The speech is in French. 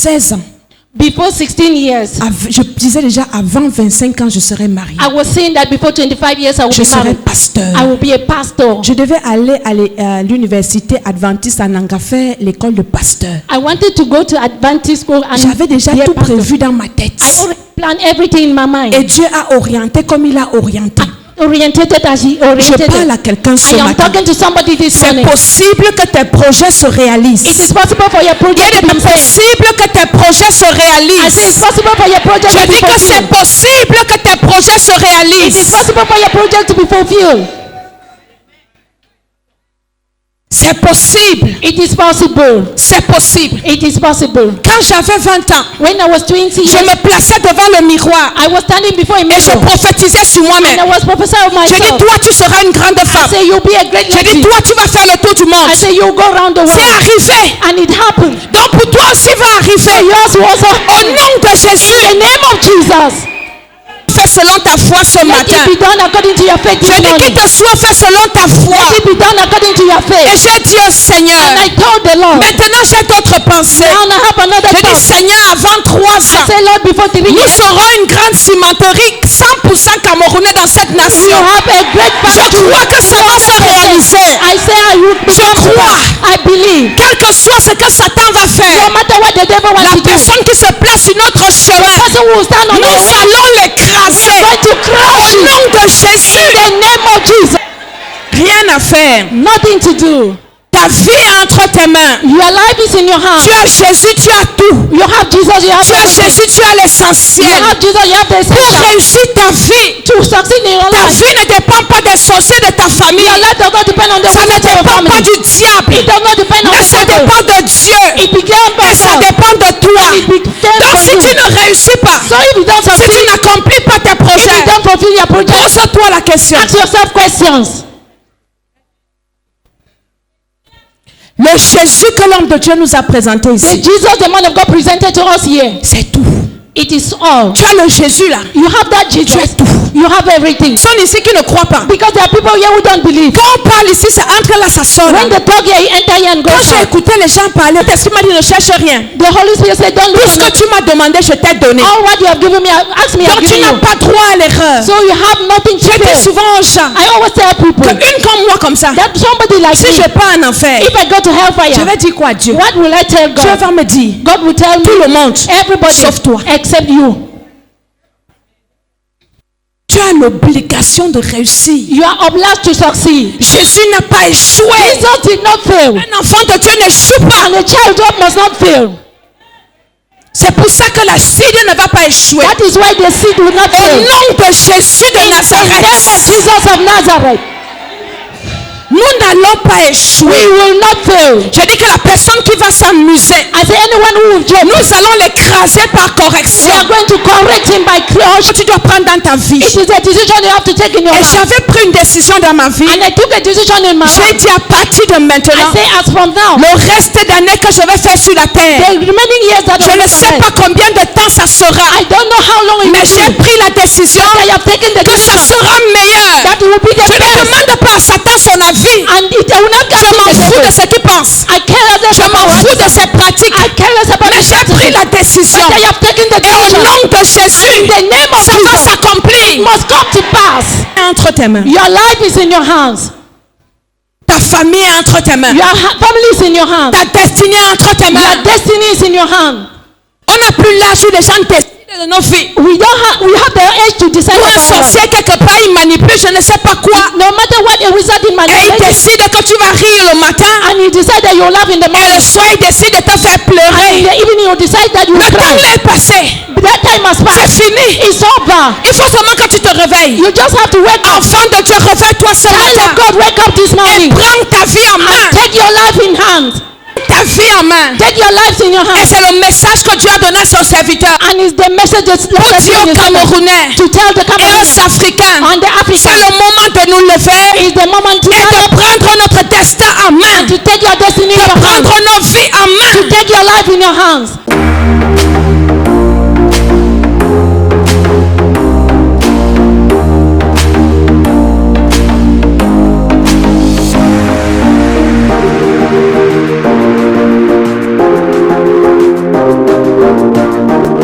16 ans. Before 16 years, Je disais déjà avant 25 ans, je serais mariée. I was saying that before 25 years, I would Je be serais married. pasteur. I will be a pastor. Je devais aller à l'université adventiste à Nanga faire l'école de pasteur. I wanted to go to Adventist school and J'avais déjà be a tout pastor. prévu dans ma tête. I already planned everything in my mind. Et Dieu a orienté comme il a orienté. Orientated as he Je oriented. parle à quelqu'un ce I am matin. talking to somebody this C'est morning. possible que tes projets se réalisent. It is possible for your project Il to be est fulfilled. possible que tes projets se I say it's réalisent. possible for your project Je to be dis que c'est fulfilled. possible que tes projets se It is réalisent. possible for your project to be fulfilled. C'est possible. It is possible. C'est possible. It is possible. Quand j'avais 20 ans, When I was 20 je years, me plaçais devant le miroir I was standing before a et je mirror prophétisais sur and I moi-même. was prophesying of Je dis, myself. toi, tu seras une grande I femme. say you'll be a great Je dis, lady. toi, tu vas faire le tour du monde. I say you'll go around the C'est world. arrivé. And it happened. Donc pour toi aussi va arriver. Yours will also Au nom de Jésus, in the name of Jesus. fais selon ta foi ce Let matin. it be done according to your faith Je this dis morning. qu'il te soit fait selon ta foi. Let it be done according to your Et faith. j'ai dit au Seigneur, And I told the Lord, maintenant j'ai d'autres pensées. now I have another Je dis, thought. Seigneur, avant 3 ans, Say, Lord, before 3 nous years, serons une grande cimenterie 100% camerounais dans cette you nation. have a great Je factory. crois que ça va se réaliser. I say I will become crois. I believe. Quel que soit ce que Satan va No faire, matter what the devil wants la to do, personne qui se place sur notre chemin, person will stand on nous our way. allons We l'écraser. are going to Au crush it. nom de Jésus, In the name of Jesus. rien à faire. Nothing to do. Ta vie est entre tes mains. Your life is in your hands. Tu as Jésus, tu as tout. You have Jesus, you have Tu as everything. Jésus, tu as You l'essentiel. have Jesus, you have the Pour essential. réussir ta vie, To succeed in your ta life, vie ne dépend pas des sorciers de ta famille. your life does not depend on the Ça ne wisdom of your dépend pas family. du diable. It does not depend on Mais the ça devil. dépend de Dieu. It began by Et ça God. dépend de toi. It began Donc from si you. tu ne réussis pas, So if you don't si tu succeed, n'accomplis pas tes if you projets, don't fulfill your project, pose-toi la question. ask yourself questions. Le Jésus que l'homme de Dieu nous a présenté The ici, Jesus, the man of God, presented to us here. c'est tout. It is all. Tu as le Jésus là. You have that Jesus. Tu as tout. You have everything. Ils sont ici qui ne croient pas. Because there are people here who don't believe. Quand on parle ici, ça entre là, ça sort là. When the dog here, you enter here and go Quand j'ai out. écouté les gens parler, l'Esprit m'a dit ne cherche rien. The Holy Spirit said, don't Tout look ce at que tu m'as demandé, je t'ai donné. all what you have given me. Ask me, I've Donc tu given n'as you. pas droit à l'erreur. So you have nothing to Je dis pay. souvent aux gens I always tell people qu'une comme moi comme ça, that somebody like si me, je pars en enfer, if I go to je hellfire, vais dire quoi à Dieu? what will I tell Dieu God? va me dire, God will tell tout me, le monde, everybody sauf toi. except you. Tu as l'obligation de réussir. You are obliged to succeed. Jésus n'a pas échoué. Jesus did not fail. Un enfant de Dieu n'échoue pas. And a child of God must not fail. C'est pour ça que la seed ne va pas échouer. That is why the seed will not Au fail. nom de Jésus de In the name of Nazareth, Jesus of Nazareth, nous n'allons pas we échouer. will not fail. Je dis que la personne qui va s'amuser, I say anyone who will joke, nous allons l'écraser par we correction. are going to correct him by crush. Que tu dois prendre dans ta vie. It is a decision you have to take in your Et life. j'avais pris une décision dans ma vie. And I took a decision in my J'ai life. dit à partir de I maintenant, say as from now, le reste d'années que je vais faire sur la terre, the remaining years that je are ne in my sais life, pas combien de temps ça sera. I don't know how long it Mais will j'ai be. pris la décision I have taken the que ça decision sera meilleur. that it will be the Je ne best. demande pas à Satan son avis. And it will not Je get m'en the fous de devil. ce qu'il pense. I care less Je m'en about fous de what ses pratiques. I care less about Mais his j'ai pris attitude. la décision. But I have taken the Et au decision. nom de Jésus, The name of ça va Jesus s'accomplir. must come to pass. Entre tes mains. Your life is in your hands. Ta famille est entre tes mains. Your family is in your hands. Ta destinée est entre tes Your mains. destiny is in your hand. On n'a plus l'âge où les gens décident de nos vies. We have the age to decide Ou un about our sorcier quelque part, il manipule, je ne sais pas quoi. No matter what a wizard in Et il manipulation, décide que tu vas rire le matin. and you decide that you will laugh in the Et le morning, soir, il décide de te faire in pleurer. the evening you decide that you Le will temps cry. est passé. That time has C'est passed. fini. It's over. Il faut seulement que tu te réveilles. You just have to wake up. Enfant de Dieu, réveille-toi ce Child matin. of God, wake up this Et morning. prends ta vie en main. Take your life in hand. Ta vie en main. Take your lives in your Et hands. c'est le message que Dieu a donné à son serviteur. And it's the message that's Pour dire aux Camerounais to tell the et Cameroonians aux Africains. and the C'est Africans. le moment de nous lever It's the moment to et de prendre notre destin en main. to take your destiny in De your hands. prendre nos vies en main. To take your life in your hands.